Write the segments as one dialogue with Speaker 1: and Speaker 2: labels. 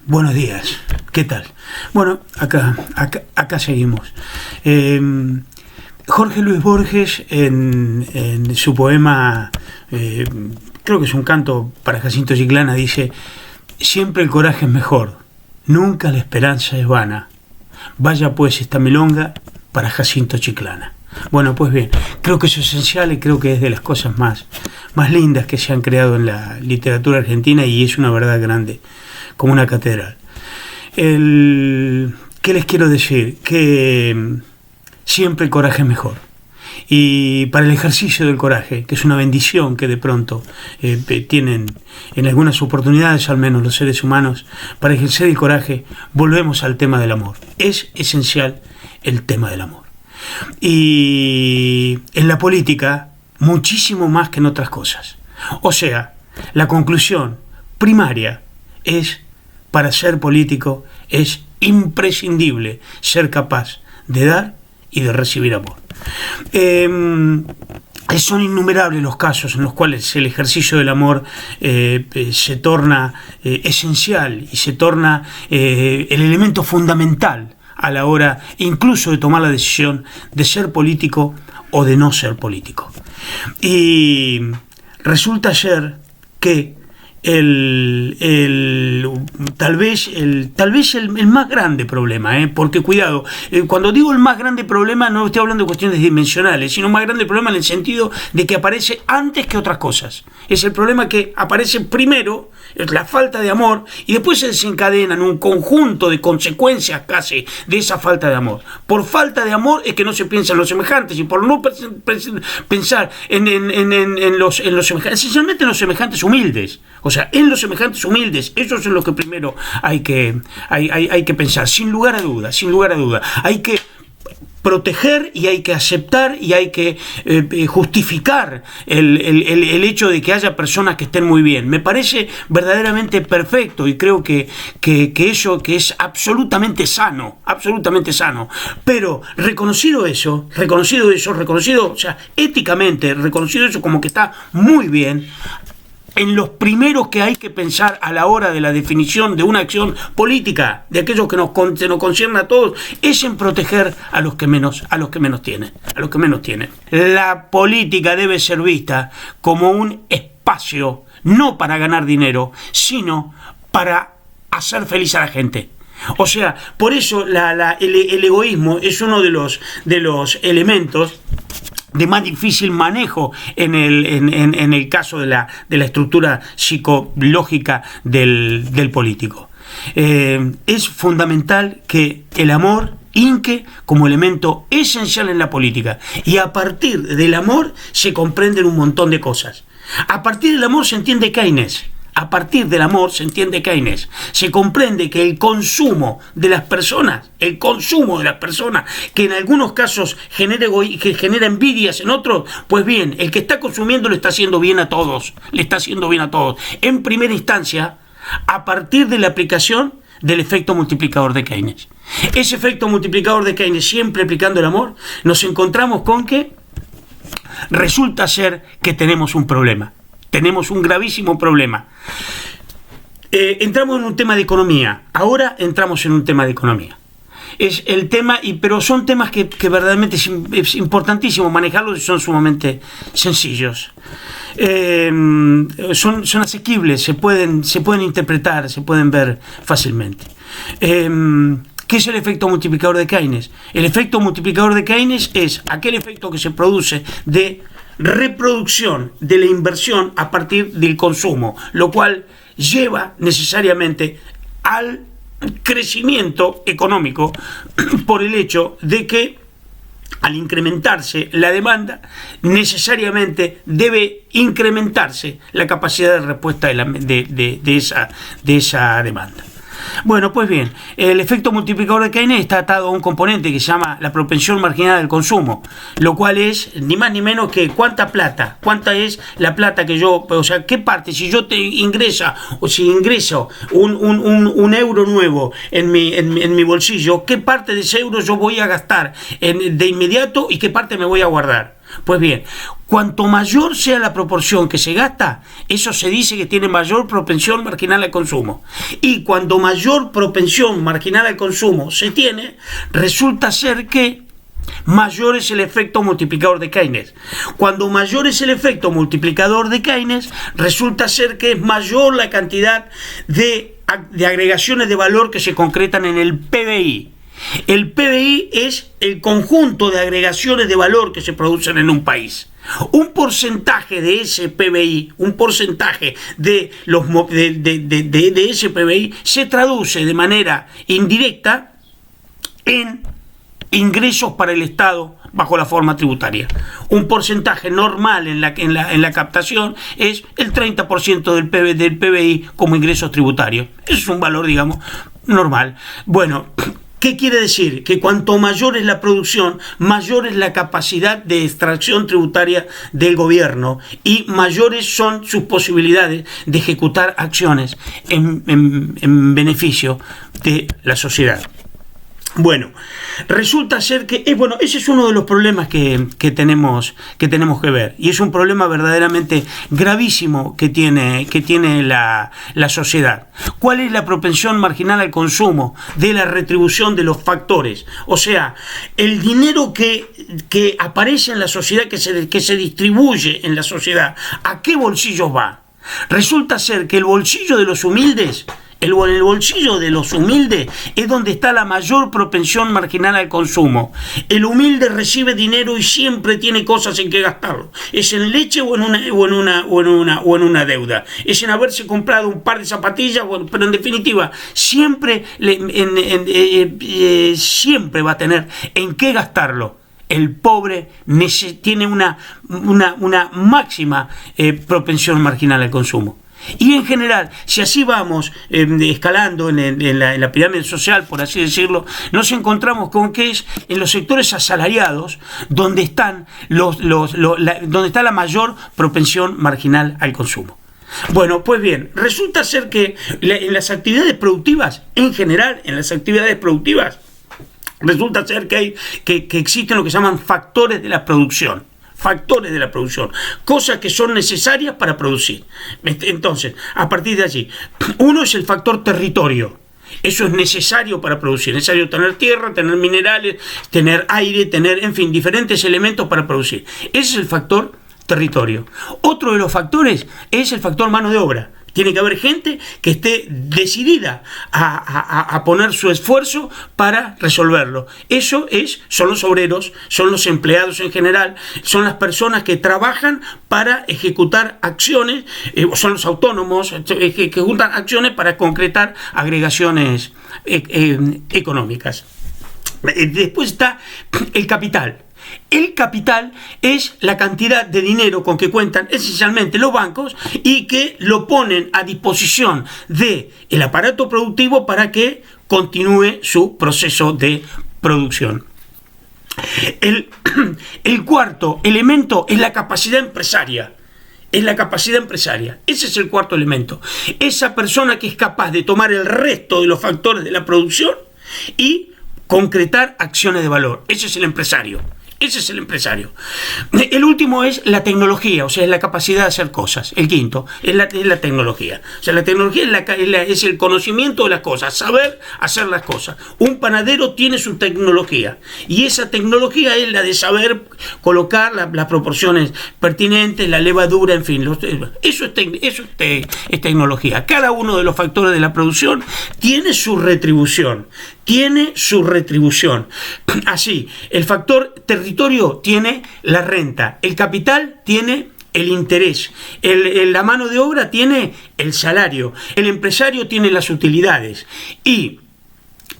Speaker 1: Buenos días, ¿qué tal? Bueno, acá seguimos. Jorge Luis Borges, en su poema, creo que es un canto para Jacinto Chiclana, dice: siempre el coraje es mejor, nunca la esperanza es vana. Vaya pues esta milonga para Jacinto Chiclana. Bueno, pues bien, creo que eso es esencial y creo que es de las cosas más lindas que se han creado en la literatura argentina, y es una verdad grande, como una catedral. ¿Qué les quiero decir? Que siempre el coraje es mejor. Y para el ejercicio del coraje, que es una bendición que de pronto tienen en algunas oportunidades, al menos los seres humanos, para ejercer el coraje, volvemos al tema del amor. Es esencial el tema del amor. Y en la política, muchísimo más que en otras cosas. O sea, la conclusión primaria es: para ser político es imprescindible ser capaz de dar y de recibir amor. Son innumerables los casos en los cuales el ejercicio del amor se torna esencial y se torna el elemento fundamental a la hora incluso de tomar la decisión de ser político o de no ser político. Y resulta ser que tal vez el más grande problema, porque cuidado, cuando digo el más grande problema no estoy hablando de cuestiones dimensionales, sino más grande problema en el sentido de que aparece antes que otras cosas. Es el problema que aparece primero, es la falta de amor, y después se desencadenan un conjunto de consecuencias casi de esa falta de amor. Por falta de amor es que no se piensa en los semejantes, y por no pensar en los semejantes, esencialmente en los semejantes humildes. O sea, en los semejantes humildes, eso es lo que primero hay que pensar, sin lugar a duda. Hay que proteger y hay que aceptar y hay que justificar el hecho de que haya personas que estén muy bien. Me parece verdaderamente perfecto, y creo que eso que es absolutamente sano. Pero reconocido eso, o sea, éticamente reconocido eso como que está muy bien, en los primeros que hay que pensar a la hora de la definición de una acción política, de aquello que nos concierne a todos, es en proteger a los que menos tienen. La política debe ser vista como un espacio no para ganar dinero, sino para hacer feliz a la gente. O sea, por eso el egoísmo es uno de los elementos de más difícil manejo en el caso de la estructura psicológica del político. Es fundamental que el amor inque como elemento esencial en la política, y a partir del amor se comprenden un montón de cosas. A partir del amor se entiende Keynes. Se comprende que el consumo de las personas, que en algunos casos que genera envidias en otros, pues bien, el que está consumiendo le está haciendo bien a todos. En primera instancia, a partir de la aplicación del efecto multiplicador de Keynes. Ese efecto multiplicador de Keynes, siempre aplicando el amor, nos encontramos con que resulta ser que tenemos un problema. Tenemos un gravísimo problema. Entramos en un tema de economía. Ahora entramos en un tema de economía. Es el tema, pero son temas que verdaderamente es importantísimo manejarlos, y son sumamente sencillos. Son asequibles, se pueden interpretar, se pueden ver fácilmente. ¿Qué es el efecto multiplicador de Keynes? El efecto multiplicador de Keynes es aquel efecto que se produce de reproducción de la inversión a partir del consumo, lo cual lleva necesariamente al crecimiento económico por el hecho de que al incrementarse la demanda, necesariamente debe incrementarse la capacidad de respuesta de esa demanda. Bueno, pues bien, el efecto multiplicador de Keynes está atado a un componente que se llama la propensión marginal del consumo, lo cual es ni más ni menos que cuánta es la plata que yo, o sea, qué parte, si yo ingreso un euro nuevo en mi bolsillo, qué parte de ese euro yo voy a gastar de inmediato y qué parte me voy a guardar. Pues bien, cuanto mayor sea la proporción que se gasta, eso se dice que tiene mayor propensión marginal al consumo. Y cuando mayor propensión marginal al consumo se tiene, resulta ser que mayor es el efecto multiplicador de Keynes. Cuando mayor es el efecto multiplicador de Keynes, resulta ser que es mayor la cantidad de agregaciones de valor que se concretan en el PBI. El PBI es el conjunto de agregaciones de valor que se producen en un país. Un porcentaje de ese PBI, un porcentaje de ese PBI se traduce de manera indirecta en ingresos para el Estado bajo la forma tributaria. Un porcentaje normal en la captación es el 30% del PBI como ingresos tributarios. Eso es un valor, digamos, normal. Bueno, ¿qué quiere decir? Que cuanto mayor es la producción, mayor es la capacidad de extracción tributaria del gobierno y mayores son sus posibilidades de ejecutar acciones en beneficio de la sociedad. Bueno, resulta ser que, ese es uno de los problemas que tenemos que ver, y es un problema verdaderamente gravísimo que tiene la sociedad. ¿Cuál es la propensión marginal al consumo de la retribución de los factores? O sea, el dinero que aparece en la sociedad, que se distribuye en la sociedad, ¿a qué bolsillos va? Resulta ser que el bolsillo de los humildes, el bolsillo de los humildes es donde está la mayor propensión marginal al consumo. El humilde recibe dinero y siempre tiene cosas en que gastarlo. Es en leche o en una deuda. Es en haberse comprado un par de zapatillas, pero en definitiva siempre va a tener en qué gastarlo. El pobre tiene una máxima propensión marginal al consumo. Y en general, si así vamos escalando en la pirámide social, por así decirlo, nos encontramos con que es en los sectores asalariados donde están donde está la mayor propensión marginal al consumo. Bueno, pues bien, resulta ser que en las actividades productivas, en general, resulta ser que existen lo que se llaman factores de la producción, cosas que son necesarias para producir. Entonces, a partir de allí, uno es el factor territorio. Eso es necesario para producir. Es necesario tener tierra, tener minerales, tener aire, tener, en fin, diferentes elementos para producir. Ese es el factor territorio. Otro de los factores es el factor mano de obra. Tiene que haber gente que esté decidida a poner su esfuerzo para resolverlo. Son los obreros, son los empleados en general, son las personas que trabajan para ejecutar acciones, son los autónomos que ejecutan acciones para concretar agregaciones económicas. Después está el capital. El capital es la cantidad de dinero con que cuentan esencialmente los bancos y que lo ponen a disposición del aparato productivo para que continúe su proceso de producción. El cuarto elemento es la capacidad empresaria. Ese es el cuarto elemento. Esa persona que es capaz de tomar el resto de los factores de la producción y concretar acciones de valor. Ese es el empresario. El último es la tecnología, o sea, es la capacidad de hacer cosas. El quinto es la tecnología. O sea, la tecnología es el conocimiento de las cosas, saber hacer las cosas. Un panadero tiene su tecnología y esa tecnología es la de saber colocar las proporciones pertinentes, la levadura, en fin. Eso es tecnología. Cada uno de los factores de la producción tiene su retribución. Así, el factor territorio tiene la renta, el capital tiene el interés, la mano de obra tiene el salario, el empresario tiene las utilidades y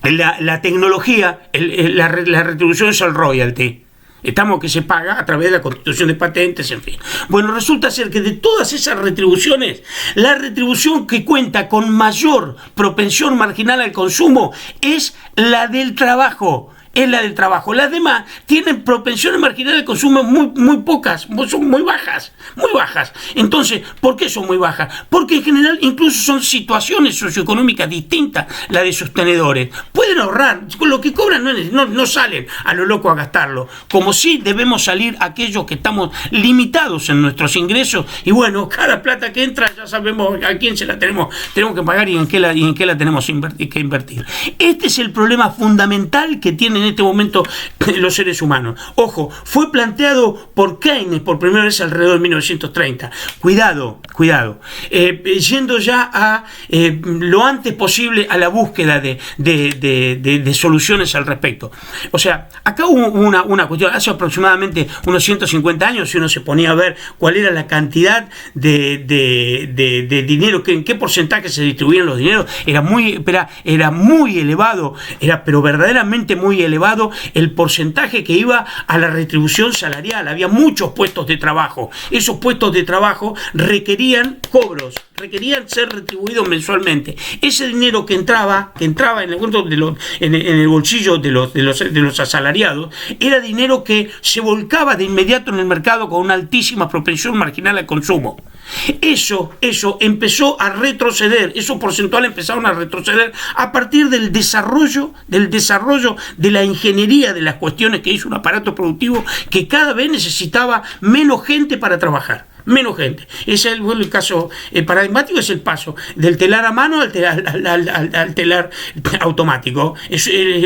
Speaker 1: la tecnología, la retribución es el royalty. Estamos que se paga a través de la constitución de patentes, en fin. Bueno, resulta ser que de todas esas retribuciones, la retribución que cuenta con mayor propensión marginal al consumo es la del trabajo. es la del trabajo. Las demás tienen propensiones marginales de consumo muy pocas, son muy bajas. Entonces, ¿por qué son muy bajas? Porque en general incluso son situaciones socioeconómicas distintas las de sus tenedores. Pueden ahorrar, con lo que cobran no salen a lo loco a gastarlo, como si debemos salir aquellos que estamos limitados en nuestros ingresos, y bueno, cada plata que entra ya sabemos a quién se la tenemos que pagar y en qué la tenemos que invertir. Este es el problema fundamental que tienen en este momento los seres humanos. Ojo, fue planteado por Keynes por primera vez alrededor de 1930. Cuidado, yendo ya a lo antes posible a la búsqueda de soluciones al respecto. O sea, acá hubo una cuestión, hace aproximadamente unos 150 años, si uno se ponía a ver cuál era la cantidad de dinero, en qué porcentaje se distribuían los dineros, era muy elevado, pero verdaderamente muy elevado el porcentaje que iba a la retribución salarial. Había muchos puestos de trabajo. Esos puestos de trabajo requerían cobros, requerían ser retribuidos mensualmente. Ese dinero que entraba en el bolsillo de los asalariados era dinero que se volcaba de inmediato en el mercado con una altísima propensión marginal al consumo. Eso empezó a retroceder, esos porcentuales empezaron a retroceder a partir del desarrollo de la ingeniería de las cuestiones que hizo un aparato productivo que cada vez necesitaba menos gente para trabajar. Menos gente. Ese es el caso paradigmático, es el paso del telar a mano al telar automático.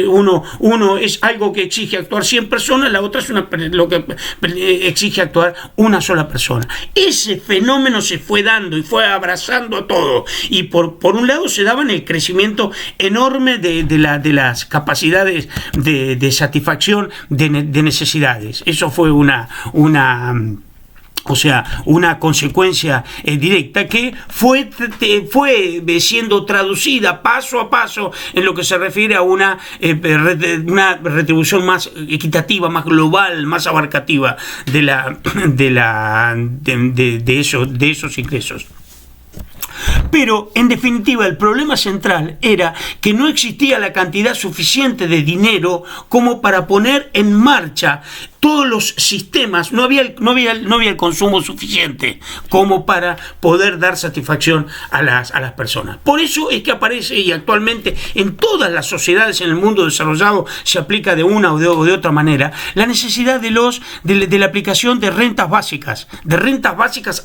Speaker 1: Uno es algo que exige actuar 100 personas, la otra es lo que exige actuar una sola persona. Ese fenómeno se fue dando y fue abrazando a todo. Y por un lado se daban el crecimiento enorme de las capacidades de satisfacción de necesidades. Eso fue una consecuencia directa que fue siendo traducida paso a paso en lo que se refiere a una retribución más equitativa, más global, más abarcativa de esos ingresos. Pero, en definitiva, el problema central era que no existía la cantidad suficiente de dinero como para poner en marcha todos los sistemas. No había el consumo suficiente como para poder dar satisfacción a las personas. Por eso es que aparece, y actualmente en todas las sociedades en el mundo desarrollado se aplica de una o de otra manera, la necesidad de la aplicación de rentas básicas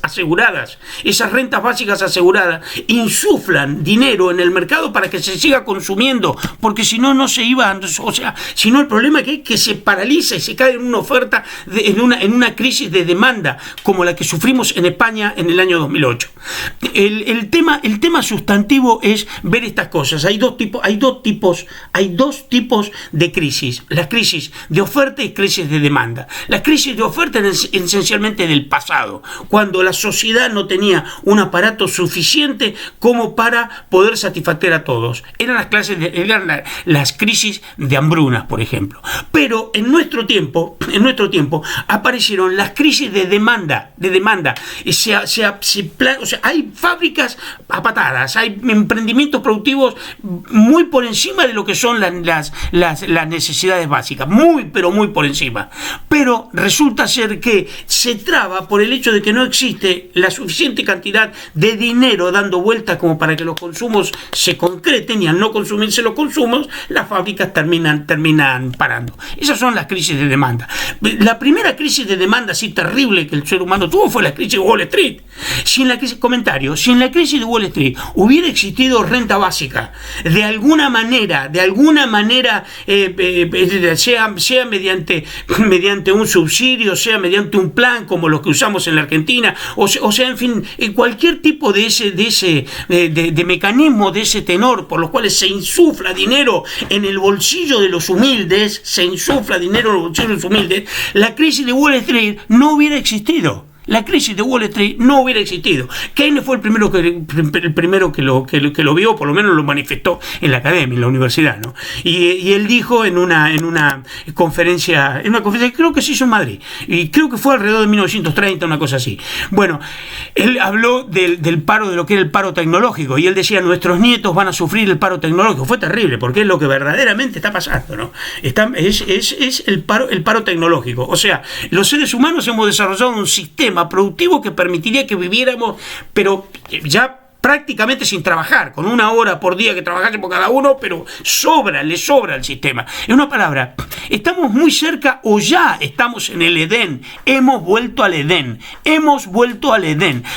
Speaker 1: aseguradas. Esas rentas básicas aseguradas insuflan dinero en el mercado para que se siga consumiendo, porque si no se iba, o sea, si no el problema es que se paraliza y se cae en una oferta, en una crisis de demanda como la que sufrimos en España en el año 2008. El tema sustantivo es ver estas cosas. Hay dos tipos de crisis: la crisis de oferta y crisis de demanda. La crisis de oferta es esencialmente del pasado, cuando la sociedad no tenía un aparato suficiente como para poder satisfacer a todos. Eran las crisis de hambrunas, por ejemplo. Pero en nuestro tiempo aparecieron las crisis de demanda. O sea, hay fábricas a patadas, hay emprendimientos productivos muy por encima de lo que son las necesidades básicas, pero muy por encima. Pero resulta ser que se traba por el hecho de que no existe la suficiente cantidad de dinero dando vuelta como para que los consumos se concreten, y al no consumirse los consumos, las fábricas terminan parando. Esas son las crisis de demanda. La primera crisis de demanda así terrible que el ser humano tuvo fue la crisis de Wall Street. Si en la crisis de Wall Street hubiera existido renta básica, de alguna manera, sea mediante un subsidio, sea mediante un plan como los que usamos en la Argentina, o sea, en fin, cualquier tipo de mecanismo de ese tenor por los cuales se insufla dinero en el bolsillo de los humildes, la crisis de Wall Street no hubiera existido. la crisis de Wall Street no hubiera existido. Keynes fue el primero que lo vio, por lo menos lo manifestó en la academia, en la universidad, ¿no? Y él dijo en una conferencia, que creo que se hizo en Madrid, y creo que fue alrededor de 1930, una cosa así. Bueno, él habló del paro, de lo que era el paro tecnológico, y él decía, nuestros nietos van a sufrir el paro tecnológico. Fue terrible, porque es lo que verdaderamente está pasando, ¿no? Es el paro tecnológico. O sea, los seres humanos hemos desarrollado un sistema productivo que permitiría que viviéramos, pero ya prácticamente sin trabajar, con 1 hora por día que trabajase por cada uno, pero le sobra el sistema. En una palabra, estamos muy cerca o ya estamos en el Edén. Hemos vuelto al Edén.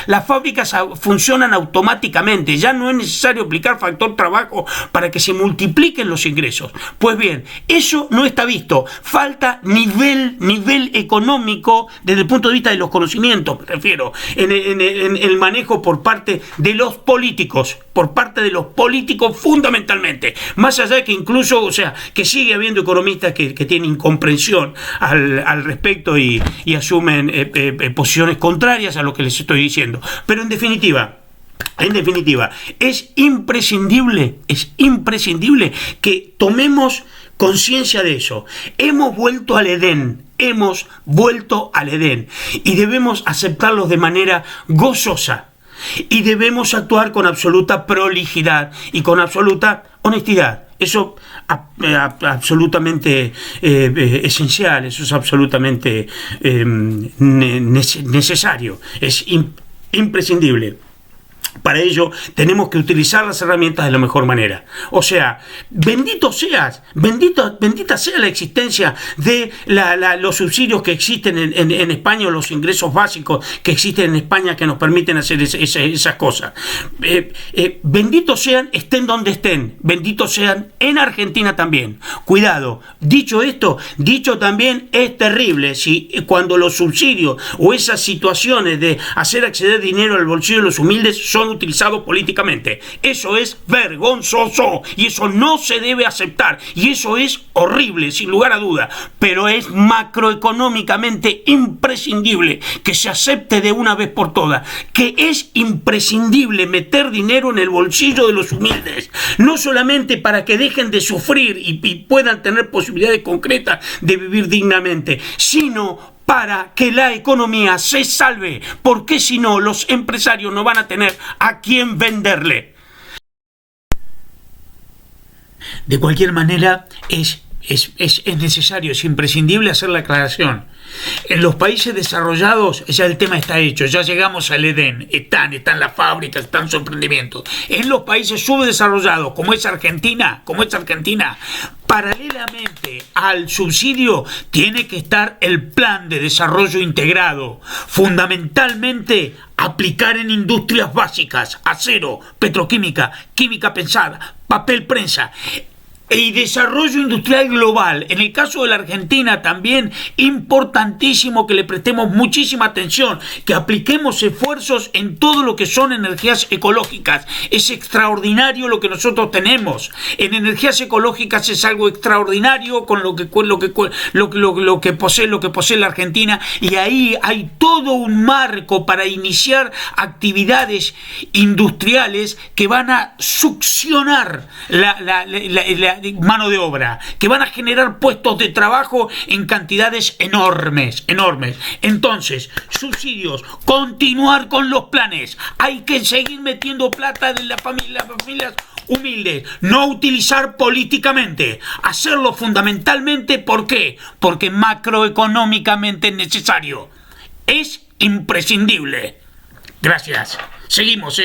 Speaker 1: Las fábricas funcionan automáticamente. Ya no es necesario aplicar factor trabajo para que se multipliquen los ingresos. Pues bien, eso no está visto. Falta nivel económico desde el punto de vista de los conocimientos, me refiero, en el manejo por parte de los políticos, fundamentalmente, más allá de que incluso, o sea, que sigue habiendo economistas que tienen incomprensión al respecto y asumen posiciones contrarias a lo que les estoy diciendo, pero en definitiva, es imprescindible que tomemos conciencia de eso. Hemos vuelto al Edén y debemos aceptarlos de manera gozosa. Y debemos actuar con absoluta prolijidad y con absoluta honestidad. Eso absolutamente esencial, eso es absolutamente necesario, es imprescindible. Para ello tenemos que utilizar las herramientas de la mejor manera. O sea, bendita sea la existencia de los subsidios que existen en España, o los ingresos básicos que existen en España que nos permiten hacer esas cosas. Benditos sean, estén donde estén. Benditos sean en Argentina también. Cuidado, dicho también es terrible si cuando los subsidios o esas situaciones de hacer acceder dinero al bolsillo de los humildes son utilizados políticamente. Eso es vergonzoso y eso no se debe aceptar y eso es horrible, sin lugar a duda, pero es macroeconómicamente imprescindible que se acepte de una vez por todas que es imprescindible meter dinero en el bolsillo de los humildes, no solamente para que dejen de sufrir y puedan tener posibilidades concretas de vivir dignamente, sino para que la economía se salve, porque si no, los empresarios no van a tener a quién venderle. De cualquier manera, es necesario, es imprescindible hacer la aclaración. En los países desarrollados ya el tema está hecho, ya llegamos al Edén, están las fábricas, están sus emprendimientos. En los países subdesarrollados, como es Argentina, paralelamente al subsidio tiene que estar el plan de desarrollo integrado, fundamentalmente aplicar en industrias básicas, acero, petroquímica, química pesada, papel prensa, y desarrollo industrial global. En el caso de la Argentina también importantísimo que le prestemos muchísima atención, que apliquemos esfuerzos en todo lo que son energías ecológicas. Es extraordinario lo que nosotros tenemos en energías ecológicas, es algo extraordinario con lo que posee la Argentina, y ahí hay todo un marco para iniciar actividades industriales que van a succionar la mano de obra, que van a generar puestos de trabajo en cantidades enormes. Entonces, subsidios, continuar con los planes, hay que seguir metiendo plata en las familias humildes, no utilizar políticamente, hacerlo fundamentalmente, ¿por qué? Porque macroeconómicamente es necesario, es imprescindible. Gracias. Seguimos,